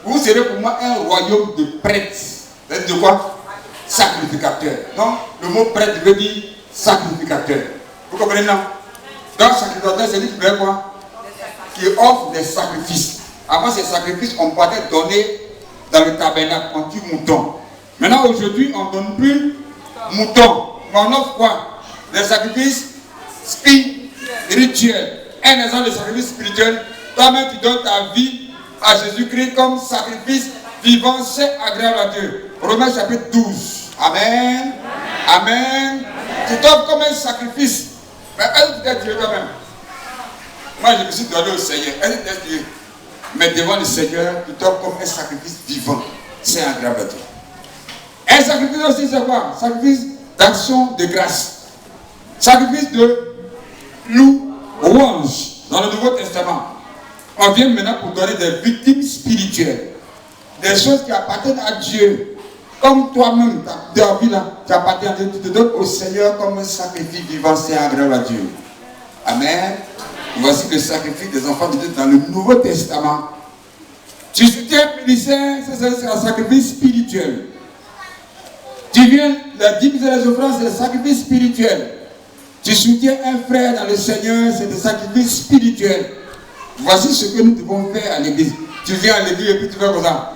vous serez pour moi un royaume de prêtres. Vous êtes de quoi? Sacrificateur. Donc, le mot prêtre veut dire sacrificateur. Vous comprenez, non? Donc, sacrificateur, c'est lui qui fait quoi? Qui offre des sacrifices. Avant ces sacrifices, on pouvait donner dans le tabernacle, on tue mouton. Maintenant, aujourd'hui, on ne donne plus mouton. Mais on offre quoi? Des sacrifices spirituels. Un exemple de sacrifice spirituel, toi-même tu donnes ta vie à Jésus-Christ comme sacrifice vivant, c'est agréable à Dieu. Romains chapitre 12. Amen. Amen. Tu t'offres comme un sacrifice. Mais est-ce que tu es Dieu quand même? Moi, je me suis donné au Seigneur. Est-ce que tu es Dieu? Mais devant le Seigneur, tu t'offres comme un sacrifice vivant. C'est agréable à Dieu. Un sacrifice aussi, c'est quoi? Sacrifice d'action de grâce. Sacrifice de louange. Dans le Nouveau Testament, on vient maintenant pour donner des victimes spirituelles. Des choses qui appartiennent à Dieu. Comme toi-même, ta vie là, tu appartiens à Dieu, tu te donnes au Seigneur comme un sacrifice vivant, c'est agréable à Dieu. Amen. Voici le sacrifice des enfants de Dieu dans le Nouveau Testament. Tu soutiens un ministère, c'est un sacrifice spirituel. Tu viens, la dîme et les offrandes, c'est un sacrifice spirituel. Tu soutiens un frère dans le Seigneur, c'est un sacrifice spirituel. Voici ce que nous devons faire à l'église. Tu viens à l'église et puis tu fais comme ça.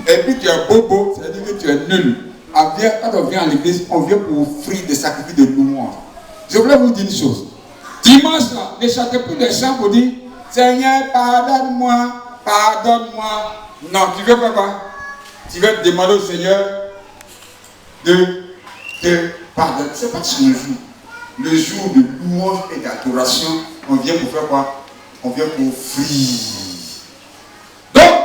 Et puis tu es bobo, c'est-à-dire que tu es nul. Quand on vient à l'église, on vient pour offrir des sacrifices de louange. Je voulais vous dire une chose. Dimanche, là, ne chantez plus des chants pour dire Seigneur, pardonne-moi, pardonne-moi. Non, tu veux faire quoi? Tu veux demander au Seigneur de te pardonner. Ce n'est pas sur le jour. Le jour de louange et d'adoration, on vient pour faire quoi? On vient pour offrir. Donc,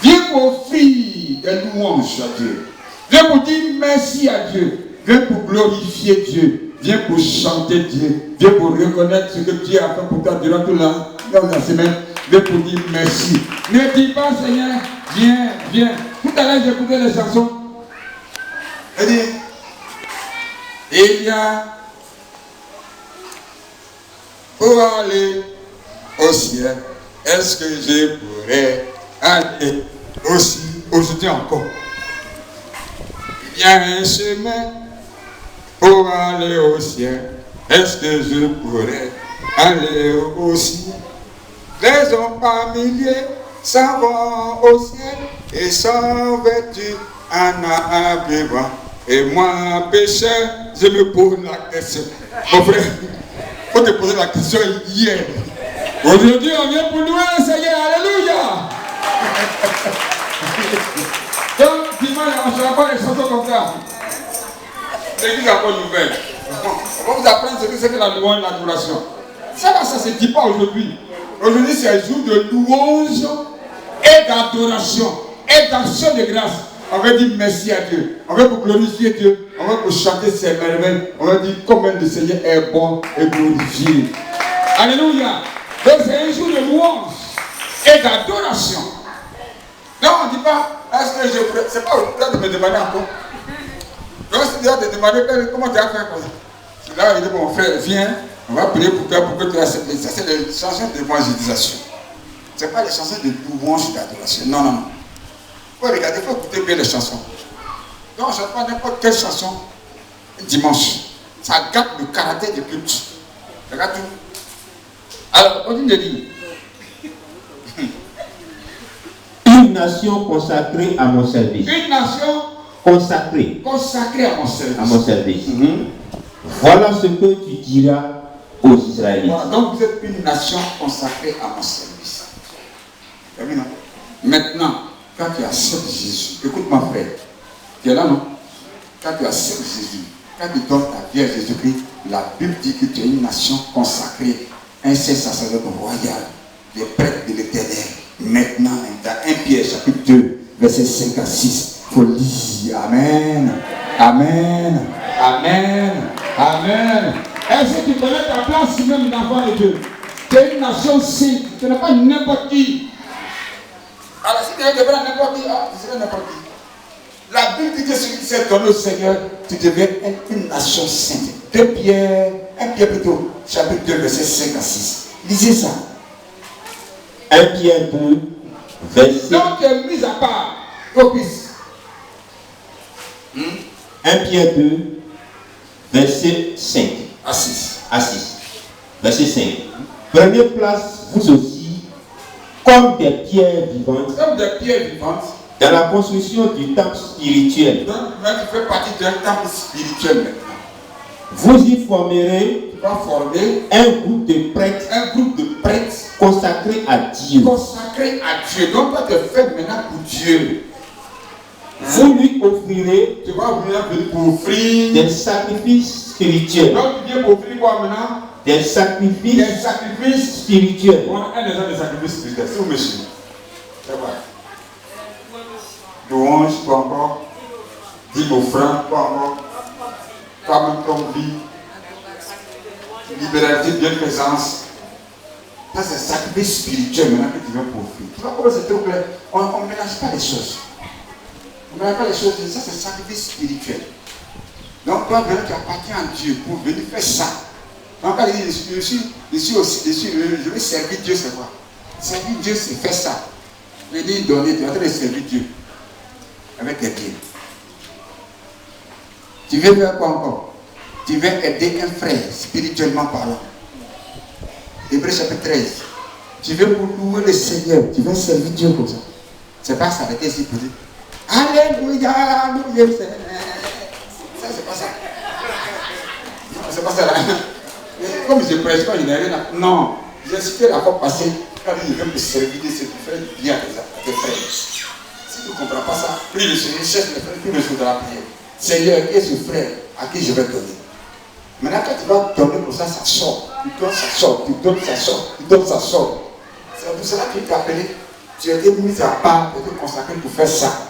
viens pour offrir des louanges à Dieu. Viens pour dire merci à Dieu. Viens pour glorifier Dieu. Viens pour chanter Dieu. Viens pour reconnaître ce que Dieu a fait pour toi durant toute la semaine. Viens pour dire merci. Ne dis pas, Seigneur, viens, viens. Tout à l'heure, j'écoutais les chansons. Elle dit, il y a pour aller au ciel, est-ce que je pourrais aller aussi aujourd'hui encore? Il y a un chemin pour aller au ciel, est-ce que je pourrais aller au ciel? Les hommes par milliers s'en vont au ciel et sont vêtus en habit blanc. Et moi, pécheur, je me pose la question. Mon frère, il faut te poser la question hier. Aujourd'hui, on vient pour louer le Seigneur. Alléluia. Donc, dimanche, on ne sera pas les chansons comme ça. L'église n'a pas de nouvelles. On va vous apprendre ce que c'est que la louange et l'adoration. Ça ne se dit pas aujourd'hui. Aujourd'hui, c'est un jour de louange et d'adoration et d'action de grâce. On va dire merci à Dieu. On va pour glorifier Dieu. On va pour chanter ses merveilles. On va dire combien le Seigneur est bon et glorifié. Alléluia. Donc c'est un jour de louange et d'adoration. Non, on ne dit pas, est-ce que je pourrais. C'est pas au temps de me demander encore. Donc c'est déjà de demander comment tu as fait comme ça. Là, il dit, mon frère, viens, on va prier pour toi pour que tu acceptes. Ça, c'est les chansons d'évangélisation. Ce n'est pas les chansons de louange et d'adoration. Non, non, non. Il faut regarder, il faut écouter bien les chansons. Donc, je ne chante pas n'importe quelle chanson dimanche. Ça gâte le caractère du culte. Regarde tout. Alors, on dit de dire. Une nation consacrée à mon service. Une nation consacrée. Consacrée à mon service. À mon service. Voilà ce que tu diras aux Israélites. Voilà, donc vous êtes une nation consacrée à mon service. Maintenant, quand tu acceptes Jésus, écoute mon frère, tu es là, non? Quand tu acceptes Jésus, quand tu donnes ta vie à Jésus-Christ, la Bible dit que tu es une nation consacrée, un sacerdoce royal, les prêtres de l'Éternel. Maintenant, dans 1 Pierre chapitre 2, verset 5 à 6, il faut lire. Amen. Amen. Amen. Amen. Est-ce que tu connais ta place même d'enfant de Dieu? Tu es une nation sainte, tu n'es pas n'importe qui. Alors si tu es n'importe qui, tu serais n'importe qui. La Bible dit que celui qui s'est donné au Seigneur, tu deviens une nation sainte. 1 Pierre plutôt, chapitre 2, verset 5 à 6. Lisez ça. 1 Pierre 2, verset. Donc tu es mis à part, propice. 1 Pierre 2, verset 5 À 6. à 6. Verset 5. Prenez place, vous aussi, comme des pierres vivantes, Comme des pierres vivantes. dans la construction du temple spirituel. Donc, tu fais partie d'un temple spirituel maintenant. Vous y formerez Tu vas former un groupe de prêtres un groupe de prêtres consacrés à Dieu. consacrés à Dieu. Donc, toi, tu es fait maintenant pour Dieu. Vous lui offrirez Tu vas venir pour offrir. des sacrifices spirituels. Donc, tu viens pour offrir quoi maintenant? Des Des sacrifices sacrifices. spirituels. On a un exemple de sacrifice spirituel. C'est où, monsieur? C'est vrai. Louange, quoi encore? Dîme offrande, quoi encore? Toi-même, ton vie. Libéralité, bienfaisance. Ça, c'est sacrifice spirituel maintenant que tu viens pour offrir. Tu vois comment c'est trop clair? On ne mélange pas les choses. On ne mélange pas les choses. Ça, c'est sacrifice spirituel. Donc, toi, maintenant, tu appartiens à Dieu pour venir faire ça. Donc, quand il dit, je vais servir Dieu, c'est quoi? Servir Dieu, c'est faire ça. Venir donner, tu es en train de servir Dieu. Avec tes biens. Tu veux faire quoi encore? Tu veux aider un frère, spirituellement parlant. Hébreux chapitre 13. Tu veux pour louer le Seigneur, tu veux servir Dieu comme ça. C'est pas s'arrêter ici pour dire Alléluia, alléluia. Ça, c'est pas ça. Non, c'est pas ça là. Comme je prêche pas, il n'y a rien à. Non, j'ai cité la fois passée, quand il veut me servir Dieu, c'est pour faire bien à tes frères. Si tu ne comprends pas ça, plus le Seigneur cherche les frères, plus le jour de la prière. Seigneur, qui est ce frère à qui je vais donner? Maintenant, quand tu vas donner pour ça, ça sort. Tu donnes, ça sort. Tu donnes, ça sort. Tu donnes, ça sort. C'est pour cela que tu t'es appelé. Tu as été mis à part, tu as été consacré pour faire ça.